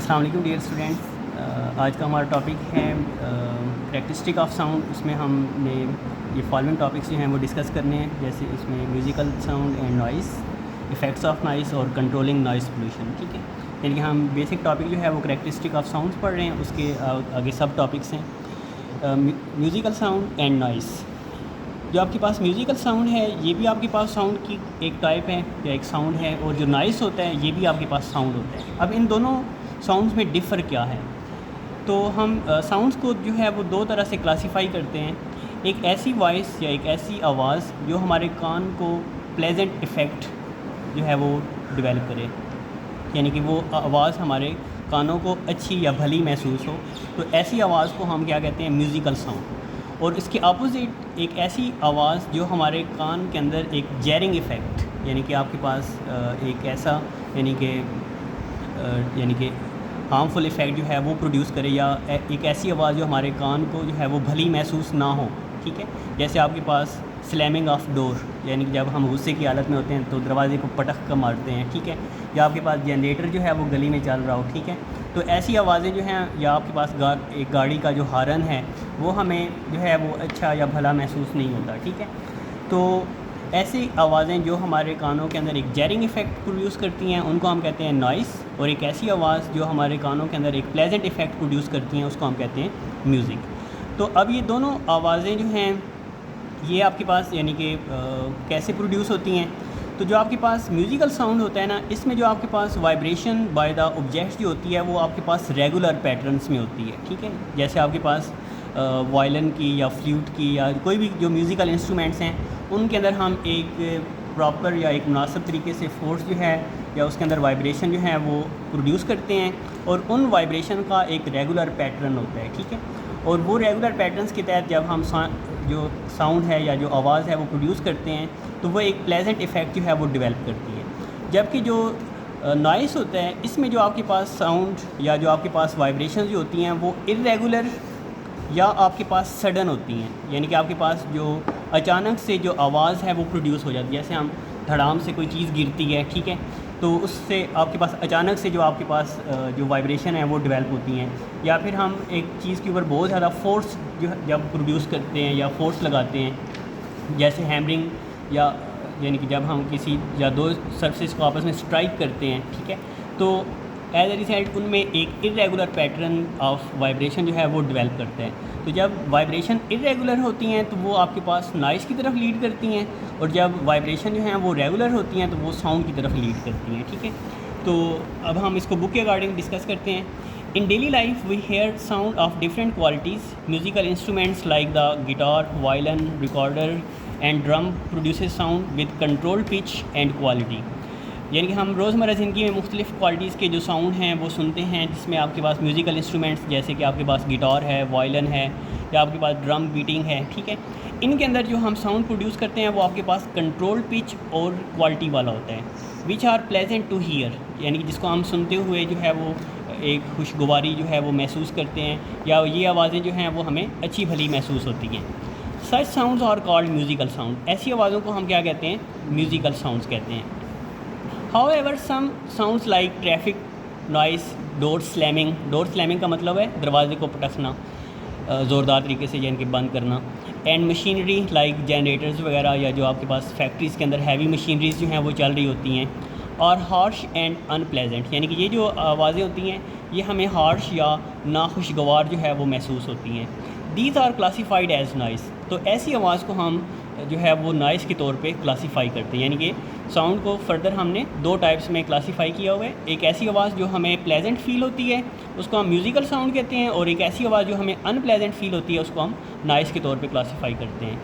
السلام علیکم dear students, آج کا ہمارا ٹاپک ہے کریکٹرسٹک آف ساؤنڈ۔ اس میں ہم نے یہ فالوئنگ ٹاپکس جو ہیں وہ ڈسکس کرنے ہیں، جیسے اس میں musical sound and noise, effects of noise اور کنٹرولنگ نوائز پولوشن، ٹھیک ہے۔ یعنی کہ ہم بیسک ٹاپک جو ہے وہ کریکٹرسٹک آف ساؤنڈس پڑھ رہے ہیں، اس کے آگے سب ٹاپکس ہیں میوزیکل ساؤنڈ اینڈ نوائز۔ جو آپ کے پاس میوزیکل ساؤنڈ ہے یہ بھی آپ کے پاس ساؤنڈ کی ایک ٹائپ ہے یا ایک ساؤنڈ ہے، اور جو نوائز ہوتا ہے یہ بھی آپ کے پاس ساؤنڈ ہوتا ہے۔ اب ان دونوں ساؤنڈز میں ڈفر کیا ہے؟ تو ہم ساؤنڈز کو جو ہے وہ دو طرح سے کلاسیفائی کرتے ہیں۔ ایک ایسی وائس یا ایک ایسی آواز جو ہمارے کان کو پلیزنٹ ایفیکٹ جو ہے وہ ڈیولپ کرے، یعنی کہ وہ آواز ہمارے کانوں کو اچھی یا بھلی محسوس ہو، تو ایسی آواز کو ہم کیا کہتے ہیں؟ Musical sound. اور اس کے اپوزٹ ایک ایسی آواز جو ہمارے کان کے اندر ایک جیرنگ ایفیکٹ، یعنی کہ آپ کے پاس ایک ایسا یعنی کہ ہارمفل ایفیکٹ جو ہے وہ پروڈیوس کرے، یا ایک ایسی آواز جو ہمارے کان کو جو ہے وہ بھلی محسوس نہ ہو، ٹھیک ہے۔ جیسے آپ کے پاس سلیمنگ آف ڈور، یعنی کہ جب ہم غصے کی حالت میں ہوتے ہیں تو دروازے کو پٹخ کر مارتے ہیں، ٹھیک ہے، یا آپ کے پاس جنریٹر جو ہے وہ گلی میں چل رہا ہو، ٹھیک ہے۔ تو ایسی آوازیں جو ہیں، یا آپ کے پاس ایک گاڑی کا جو ہارن ہے وہ ہمیں جو ہے وہ اچھا یا بھلا محسوس نہیں ہوتا، ٹھیک ہے۔ تو ایسی آوازیں جو ہمارے کانوں کے اندر ایک جیرنگ ایفیکٹ پروڈیوس کرتی ہیں ان کو ہم کہتے ہیں نوائز، اور ایک ایسی آواز جو ہمارے کانوں کے اندر ایک پلیزنٹ ایفیکٹ پروڈیوس کرتی ہیں اس کو ہم کہتے ہیں میوزک۔ تو اب یہ دونوں آوازیں جو ہیں یہ آپ کے پاس یعنی کہ کیسے پروڈیوس ہوتی ہیں؟ تو جو آپ کے پاس میوزیکل ساؤنڈ ہوتا ہے نا، اس میں جو آپ کے پاس وائبریشن بائی دا آبجیکٹس جو ہوتی ہے وہ آپ کے پاس ریگولر پیٹرنس میں ہوتی ہے، ٹھیک ہے۔ جیسے آپ کے پاس وائلن کی یا فلیوٹ کی یا کوئی بھی جو میوزیکل انسٹرومنٹس ہیں ان کے اندر ہم ایک پراپر یا ایک مناسب طریقے سے فورس جو ہے یا اس کے اندر وائبریشن جو ہے وہ پروڈیوس کرتے ہیں، اور ان وائبریشن کا ایک ریگولر پیٹرن ہوتا ہے، ٹھیک ہے۔ اور وہ ریگولر پیٹرنس کے تحت جب ہم جو ساؤنڈ ہے یا جو آواز ہے وہ پروڈیوس کرتے ہیں تو وہ ایک پلیزنٹ ایفیکٹ جو ہے وہ ڈیولپ کرتی ہے۔ جبکہ جو نوائز ہوتا ہے اس میں جو آپ کے پاس ساؤنڈ یا جو آپ کے پاس وائبریشنز جو ہوتی ہیں وہ ارریگولر یا آپ کے پاس سڈن ہوتی ہیں، یعنی کہ آپ کے پاس جو اچانک سے جو آواز ہے وہ پروڈیوس ہو جاتی ہے، جیسے ہم دھڑام سے کوئی چیز گرتی ہے، ٹھیک ہے، تو اس سے آپ کے پاس اچانک سے جو آپ کے پاس جو وائبریشن ہے وہ ڈیولپ ہوتی ہیں۔ یا پھر ہم ایک چیز کے اوپر بہت زیادہ فورس جو جب پروڈیوس کرتے ہیں یا فورس لگاتے ہیں، جیسے ہیمرنگ، یا یعنی کہ جب ہم کسی یا دو سرفیس کو آپس میں اسٹرائک کرتے ہیں، ٹھیک ہے، تو ایز اے ریزلٹ ان میں ایک ارریگولر پیٹرن آف وائبریشن جو ہے وہ ڈیولپ کرتا ہے۔ تو جب وائبریشن ارریگولر ہوتی ہیں تو وہ آپ کے پاس نوائز کی طرف لیڈ کرتی ہیں، اور جب وائبریشن جو ہیں وہ ریگولر ہوتی ہیں تو وہ ساؤنڈ کی طرف لیڈ کرتی ہیں، ٹھیک ہے۔ تو اب ہم اس کو بک کے اکارڈنگ ڈسکس کرتے ہیں۔ In daily life, we hear sound of different qualities. Musical instruments like the guitar, violin, recorder, and drum produces sound with controlled pitch and quality. یعنی کہ ہم روزمرہ زندگی میں مختلف کوالٹیز کے جو ساؤنڈ ہیں وہ سنتے ہیں، جس میں آپ کے پاس میوزیکل انسٹرومنٹس جیسے کہ آپ کے پاس گٹار ہے، وائلن ہے، یا آپ کے پاس ڈرم بیٹنگ ہے، ٹھیک ہے، ان کے اندر جو ہم ساؤنڈ پروڈیوس کرتے ہیں وہ آپ کے پاس کنٹرول پچ اور کوالٹی والا ہوتا ہے، which are pleasant to hear, یعنی کہ جس کو ہم سنتے ہوئے جو ہے وہ ایک خوشگواری جو ہے وہ محسوس کرتے ہیں، یا یہ آوازیں جو ہیں وہ ہمیں اچھی بھلی محسوس ہوتی ہیں۔ Such sounds are called musical sound, ایسی آوازوں کو ہم کیا کہتے ہیں؟ میوزیکل ساؤنڈز کہتے ہیں۔ However, some sounds like traffic noise, door slamming کا مطلب ہے دروازے کو پٹکنا زوردار طریقے سے، یعنی کہ بند کرنا، اینڈ مشینری لائک جنریٹرز وغیرہ، یا جو آپ کے پاس فیکٹریز کے اندر ہیوی مشینریز جو ہیں وہ چل رہی ہوتی ہیں، اور ہارش اینڈ ان پلیزنٹ، یعنی کہ یہ جو آوازیں ہوتی ہیں یہ ہمیں ہارش یا ناخوشگوار جو ہے وہ محسوس ہوتی ہیں۔ These are classified as noise, تو ایسی آواز کو ہم جو ہے وہ نوائز کے طور پہ کلاسیفائی کرتے ہیں، یعنی کہ ساؤنڈ کو فردر ہم نے دو ٹائپس میں کلاسیفائی کیا ہوا ہے۔ ایک ایسی آواز جو ہمیں پلیزنٹ فیل ہوتی ہے اس کو ہم میوزیکل ساؤنڈ کہتے ہیں، اور ایک ایسی آواز جو ہمیں ان پلیزنٹ فیل ہوتی ہے اس کو ہم نوائز کے طور پہ کلاسیفائی کرتے ہیں۔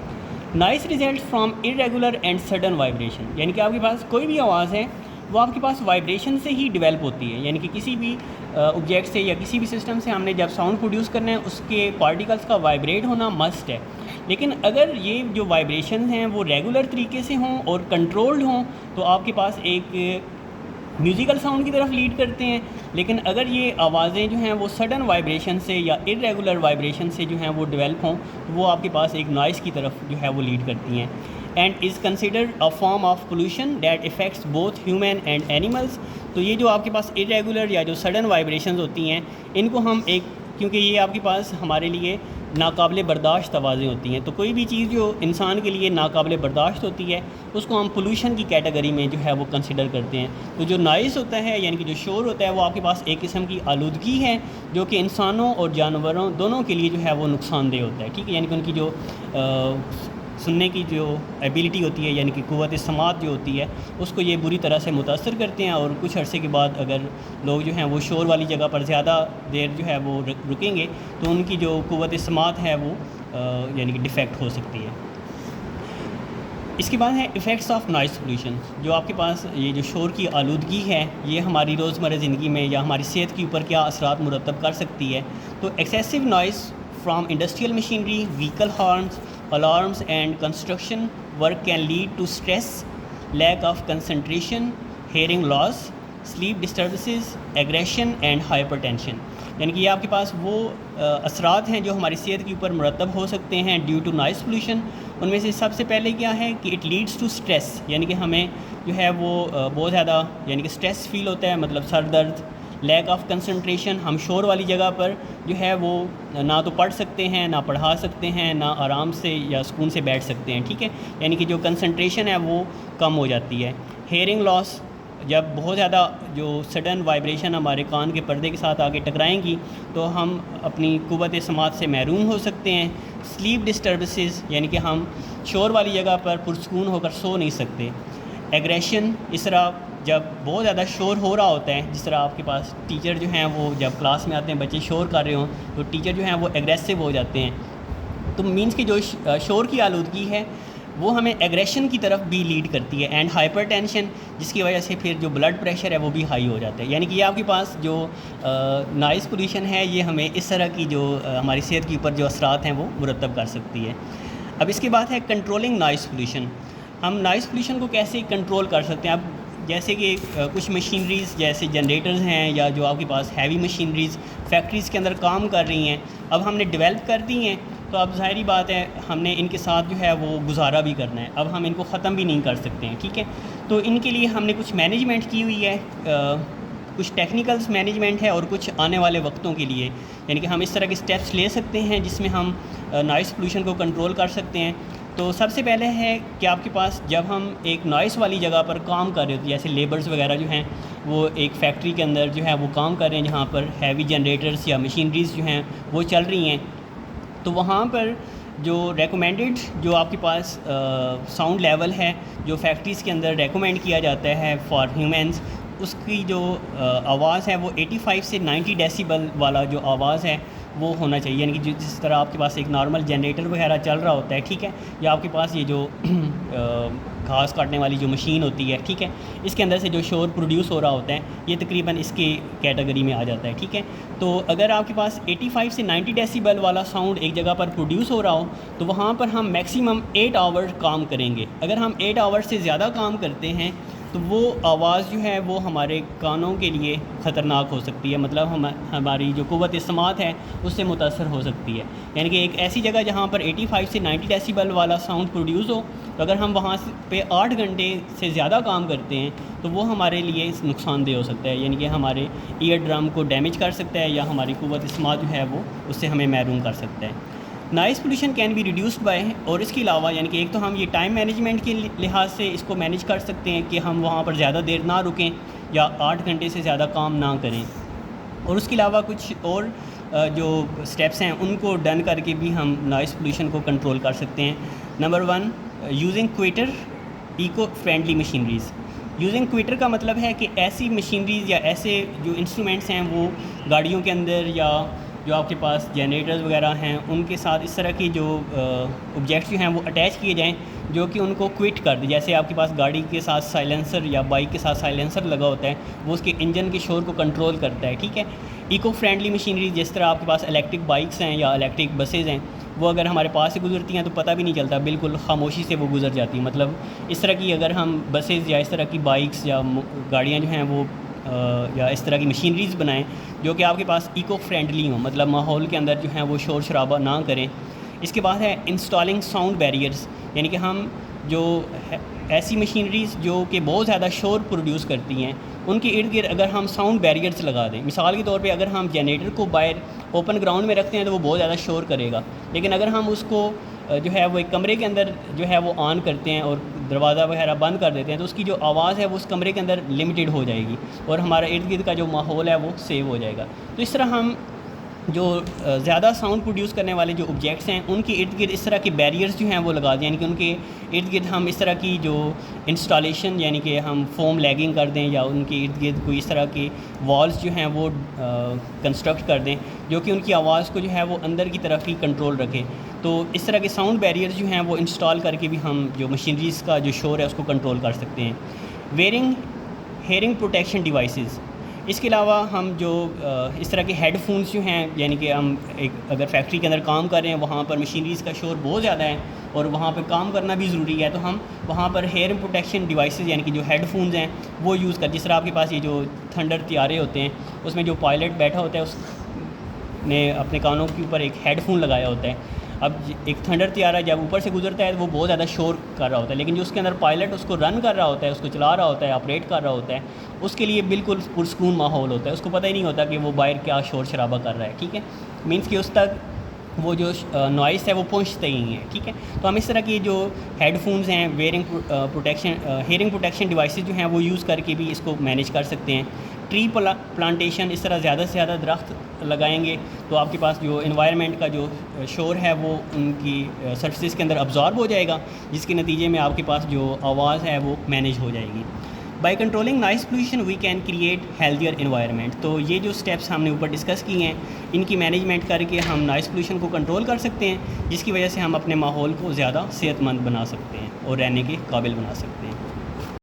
Noise results from irregular and sudden vibration, یعنی کہ آپ کے پاس کوئی بھی آواز ہے وہ آپ کے پاس وائبریشن سے ہی ڈیولپ ہوتی ہے، یعنی کہ کسی بھی آبجیکٹ سے یا کسی بھی سسٹم سے ہم نے جب ساؤنڈ پروڈیوس کرنا ہے اس کے پارٹیکلس کا وائبریٹ ہونا مسٹ ہے، لیکن اگر یہ جو وائبریشن ہیں وہ ریگولر طریقے سے ہوں اور کنٹرولڈ ہوں تو آپ کے پاس ایک میوزیکل ساؤنڈ کی طرف لیڈ کرتے ہیں۔ لیکن اگر یہ آوازیں جو ہیں وہ سڈن وائبریشن سے یا ارریگولر وائبریشن سے جو ہیں وہ ڈیولپ ہوں تو وہ آپ کے پاس ایک نوائز کی طرف جو ہے وہ لیڈ کرتی ہیں۔ And is considered a form of pollution that affects both human and animals, تو تو یہ جو آپ کے پاس irregular یا جو سڈن وائبریشنز ہوتی ہیں ان کو ہم کیونکہ یہ آپ کے پاس ہمارے لیے ناقابل برداشت آوازیں ہوتی ہیں، تو کوئی بھی چیز جو انسان کے لیے ناقابل برداشت ہوتی ہے اس کو ہم پولوشن کی کیٹیگری میں جو ہے وہ کنسیڈر کرتے ہیں۔ تو جو نائز ہوتا ہے یعنی کہ جو شور ہوتا ہے وہ آپ کے پاس ایک قسم کی آلودگی ہے جو کہ انسانوں اور جانوروں دونوں کے لیے جو ہے وہ نقصان دہ ہوتا ہے، ٹھیک ہے، یعنی کہ ان کی جو سننے کی جو ایبیلٹی ہوتی ہے یعنی کہ قوت سماعت جو ہوتی ہے اس کو یہ بری طرح سے متاثر کرتے ہیں، اور کچھ عرصے کے بعد اگر لوگ جو ہیں وہ شور والی جگہ پر زیادہ دیر جو ہے وہ رکیں گے تو ان کی جو قوت سماعت ہے وہ یعنی کہ ڈیفیکٹ ہو سکتی ہے۔ اس کے بعد ہے ایفیکٹس آف نوائز پولیوشن۔ جو آپ کے پاس یہ جو شور کی آلودگی ہے یہ ہماری روزمرہ زندگی میں یا ہماری صحت کے اوپر کیا اثرات مرتب کر سکتی ہے۔ تو excessive noise from industrial machinery, vehicle horns, alarms and construction work can lead to stress, lack of concentration, hearing loss, sleep disturbances, aggression and hypertension۔ یعنی کہ یہ آپ کے پاس وہ اثرات ہیں جو ہماری صحت کے اوپر مرتب ہو سکتے ہیں ڈیو ٹو نوائز پولیوشن۔ ان میں سے سب سے پہلے کیا ہے کہ اٹ لیڈس ٹو اسٹریس، یعنی کہ ہمیں جو ہے وہ بہت زیادہ یعنی کہ اسٹریس فیل ہوتا ہے، مطلب سر درد، لیک آف کنسنٹریشن، ہم شور والی جگہ پر جو ہے وہ نہ تو پڑھ سکتے ہیں، نہ پڑھا سکتے ہیں، نہ آرام سے یا سکون سے بیٹھ سکتے ہیں، ٹھیک ہے، یعنی کہ جو کنسنٹریشن ہے وہ کم ہو جاتی ہے۔ ہیئرنگ لاس، جب بہت زیادہ جو سڈن وائبریشن ہمارے کان کے پردے کے ساتھ آگے ٹکرائیں گی تو ہم اپنی قوت سماعت سے محروم ہو سکتے ہیں۔ سلیپ ڈسٹربنسز، یعنی کہ ہم شور والی جگہ پر پرسکون ہو کر سو نہیں سکتے۔ ایگریشن، اس طرح جب بہت زیادہ شور ہو رہا ہوتا ہے، جس طرح آپ کے پاس ٹیچر جو ہیں وہ جب کلاس میں آتے ہیں بچے شور کر رہے ہوں تو ٹیچر جو ہیں وہ ایگریسو ہو جاتے ہیں، تو مینس کہ جو شور کی آلودگی ہے وہ ہمیں ایگریشن کی طرف بھی لیڈ کرتی ہے، اینڈ ہائپر ٹینشن، جس کی وجہ سے پھر جو بلڈ پریشر ہے وہ بھی ہائی ہو جاتا ہے۔ یعنی کہ یہ آپ کے پاس جو نائز پولیوشن ہے یہ ہمیں اس طرح کی جو ہماری صحت کے اوپر جو اثرات ہیں وہ مرتب کر سکتی ہے۔ اب اس کے بعد ہے کنٹرولنگ نائز پولیوشن۔ ہم نائز پولیوشن کو کیسے کنٹرول کر سکتے ہیں؟ اب جیسے کہ کچھ مشینریز جیسے جنریٹرز ہیں یا جو آپ کے پاس ہیوی مشینریز فیکٹریز کے اندر کام کر رہی ہیں، اب ہم نے ڈیولپ کر دی ہیں تو اب ظاہری بات ہے ہم نے ان کے ساتھ جو ہے وہ گزارا بھی کرنا ہے، اب ہم ان کو ختم بھی نہیں کر سکتے ہیں، ٹھیک ہے، تو ان کے لیے ہم نے کچھ مینجمنٹ کی ہوئی ہے، کچھ ٹیکنیکلز مینجمنٹ ہے اور کچھ آنے والے وقتوں کے لیے، یعنی کہ ہم اس طرح کے اسٹیپس لے سکتے ہیں جس میں ہم نوائز پولیوشن کو کنٹرول کر سکتے ہیں۔ تو سب سے پہلے ہے کہ آپ کے پاس جب ہم ایک نوائز والی جگہ پر کام کر رہے ہوتے ہیں، جیسے لیبرز وغیرہ جو ہیں وہ ایک فیکٹری کے اندر جو ہے وہ کام کر رہے ہیں جہاں پر ہیوی جنریٹرز یا مشینریز جو ہیں وہ چل رہی ہیں، تو وہاں پر جو ریکومینڈڈ جو آپ کے پاس ساؤنڈ لیول ہے جو فیکٹریز کے اندر ریکومینڈ کیا جاتا ہے فار ہیومنز، اس کی جو آواز ہے وہ 85 سے 90 ڈیسیبل والا جو آواز ہے وہ ہونا چاہیے، یعنی کہ جس طرح آپ کے پاس ایک نارمل جنریٹر وغیرہ چل رہا ہوتا ہے، ٹھیک ہے، یا آپ کے پاس یہ جو گھاس کاٹنے والی جو مشین ہوتی ہے، ٹھیک ہے، اس کے اندر سے جو شور پروڈیوس ہو رہا ہوتا ہے یہ تقریباً اس کی کیٹیگری میں آ جاتا ہے، ٹھیک ہے۔ تو اگر آپ کے پاس 85 سے 90 ڈیسیبل والا ساؤنڈ ایک جگہ پر پروڈیوس ہو رہا ہو تو وہاں پر ہم میکسیمم 8 آور کام کریں گے۔ اگر ہم 8 آور سے زیادہ کام کرتے ہیں تو وہ آواز جو ہے وہ ہمارے کانوں کے لیے خطرناک ہو سکتی ہے، مطلب ہماری جو قوت سماعت ہے اس سے متاثر ہو سکتی ہے، یعنی کہ ایک ایسی جگہ جہاں پر 85 سے 90 ڈیسیبل والا ساؤنڈ پروڈیوس ہو تو اگر ہم وہاں پہ 8 گھنٹے سے زیادہ کام کرتے ہیں تو وہ ہمارے لیے نقصان دہ ہو سکتا ہے، یعنی کہ ہمارے ایئر ڈرم کو ڈیمیج کر سکتا ہے یا ہماری قوت سماعت جو ہے وہ اس سے ہمیں محروم کر سکتا ہے۔ Noise pollution can be reduced by, اور اس کے علاوہ یعنی کہ ایک تو ہم یہ ٹائم مینجمنٹ کے لحاظ سے اس کو مینیج کر سکتے ہیں کہ ہم وہاں پر زیادہ دیر نہ رکیں یا 8 گھنٹے سے زیادہ کام نہ کریں، اور اس کے علاوہ کچھ اور جو سٹیپس ہیں ان کو ڈن کر کے بھی ہم نوائز پولیوشن کو کنٹرول کر سکتے ہیں۔ Number 1، using quieter eco friendly machineries. Using quieter کا مطلب ہے کہ ایسی مشینریز یا ایسے جو انسٹرومنٹس ہیں وہ گاڑیوں کے اندر یا جو آپ کے پاس جنریٹرز وغیرہ ہیں ان کے ساتھ اس طرح کی جو آبجیکٹس جو ہیں وہ اٹیچ کیے جائیں جو کہ ان کو کوئٹ کر دے، جیسے آپ کے پاس گاڑی کے ساتھ سائلنسر یا بائک کے ساتھ سائلنسر لگا ہوتا ہے وہ اس کے انجن کے شور کو کنٹرول کرتا ہے، ٹھیک ہے۔ ایکو فرینڈلی مشینری، جس طرح آپ کے پاس الیکٹرک بائکس ہیں یا الیکٹرک بسیز ہیں، وہ اگر ہمارے پاس سے گزرتی ہیں تو پتہ بھی نہیں چلتا، بالکل خاموشی سے وہ گزر جاتی ہیں، مطلب اس طرح کی اگر ہم بسیز یا اس طرح کی بائکس یا گاڑیاں جو ہیں وہ یا اس طرح کی مشینریز بنائیں جو کہ آپ کے پاس ایکو فرینڈلی ہوں، مطلب ماحول کے اندر جو ہیں وہ شور شرابہ نہ کریں۔ اس کے بعد ہے انسٹالنگ ساؤنڈ بیریئرز، یعنی کہ ہم جو ایسی مشینریز جو کہ بہت زیادہ شور پروڈیوس کرتی ہیں ان کے ارد گرد اگر ہم ساؤنڈ بیریئرز لگا دیں، مثال کے طور پہ اگر ہم جنریٹر کو باہر اوپن گراؤنڈ میں رکھتے ہیں تو وہ بہت زیادہ شور کرے گا، لیکن اگر ہم اس کو جو ہے وہ ایک کمرے کے اندر جو ہے وہ آن کرتے ہیں اور دروازہ وغیرہ بند کر دیتے ہیں تو اس کی جو آواز ہے وہ اس کمرے کے اندر لمیٹڈ ہو جائے گی اور ہمارا ارد گرد کا جو ماحول ہے وہ سیو ہو جائے گا۔ تو اس طرح ہم جو زیادہ ساؤنڈ پروڈیوس کرنے والے جو آبجیکٹس ہیں ان کے ارد گرد اس طرح کے بیریئرز جو ہیں وہ لگا دیں، یعنی کہ ان کے ارد گرد ہم اس طرح کی جو انسٹالیشن یعنی کہ ہم فوم لیگنگ کر دیں یا ان کے ارد گرد کوئی اس طرح کے والز جو ہیں وہ کنسٹرکٹ کر دیں جو کہ ان کی آواز کو جو ہے وہ اندر کی طرف ہی کنٹرول رکھے۔ تو اس طرح کے ساؤنڈ بیریئرز جو ہیں وہ انسٹال کر کے بھی ہم جو مشینریز کا جو شور ہے اس کو کنٹرول کر سکتے ہیں۔ ویئرنگ ہیئرنگ پروٹیکشن ڈیوائسز، اس کے علاوہ ہم جو اس طرح کے ہیڈ فونز جو ہیں، یعنی کہ ہم ایک اگر فیکٹری کے اندر کام کر رہے ہیں وہاں پر مشینریز کا شور بہت زیادہ ہے اور وہاں پہ کام کرنا بھی ضروری ہے، تو ہم وہاں پر ہیئرنگ پروٹیکشن ڈیوائسز یعنی کہ جو ہیڈ فونز ہیں وہ یوز کر، جس طرح آپ کے پاس یہ جو تھنڈر طیارے ہوتے ہیں اس میں جو پائلٹ بیٹھا ہوتا ہے اس نے اپنے کانوں کے اوپر ایک ہیڈ فون لگایا ہوتا ہے۔ اب ایک تھنڈر طیارہ جب اوپر سے گزرتا ہے تو وہ بہت زیادہ شور کر رہا ہوتا ہے، لیکن جو اس کے اندر پائلٹ اس کو رن کر رہا ہوتا ہے، اس کو چلا رہا ہوتا ہے، آپریٹ کر رہا ہوتا ہے، اس کے لیے بالکل پرسکون ماحول ہوتا ہے، اس کو پتہ ہی نہیں ہوتا کہ وہ باہر کیا شور شرابہ کر رہا ہے، ٹھیک ہے، مینس کہ اس تک وہ جو نوائس ہے وہ پہنچتا ہی نہیں ہے، ٹھیک ہے۔ تو ہم اس طرح کی جو ہیڈ فونز ہیں، ہیئرنگ پروٹیکشن ڈیوائسز جو ہیں وہ یوز کر کے بھی اس کو مینیج کر سکتے ہیں۔ ٹری پلانٹیشن، اس طرح زیادہ سے زیادہ درخت لگائیں گے تو آپ کے پاس جو انوائرمنٹ کا جو شور ہے وہ ان کی سرفیسز کے اندر ابزارب ہو جائے گا، جس کے نتیجے میں آپ کے پاس جو آواز ہے وہ مینیج ہو جائے گی۔ By controlling noise pollution we can create healthier environment, تو یہ جو اسٹیپس ہم نے اوپر ڈسکس کی ہیں ان کی مینجمنٹ کر کے ہم نائز پولوشن کو کنٹرول کر سکتے ہیں، جس کی وجہ سے ہم اپنے ماحول کو زیادہ صحت مند بنا سکتے ہیں اور رہنے کے قابل بنا سکتے ہیں۔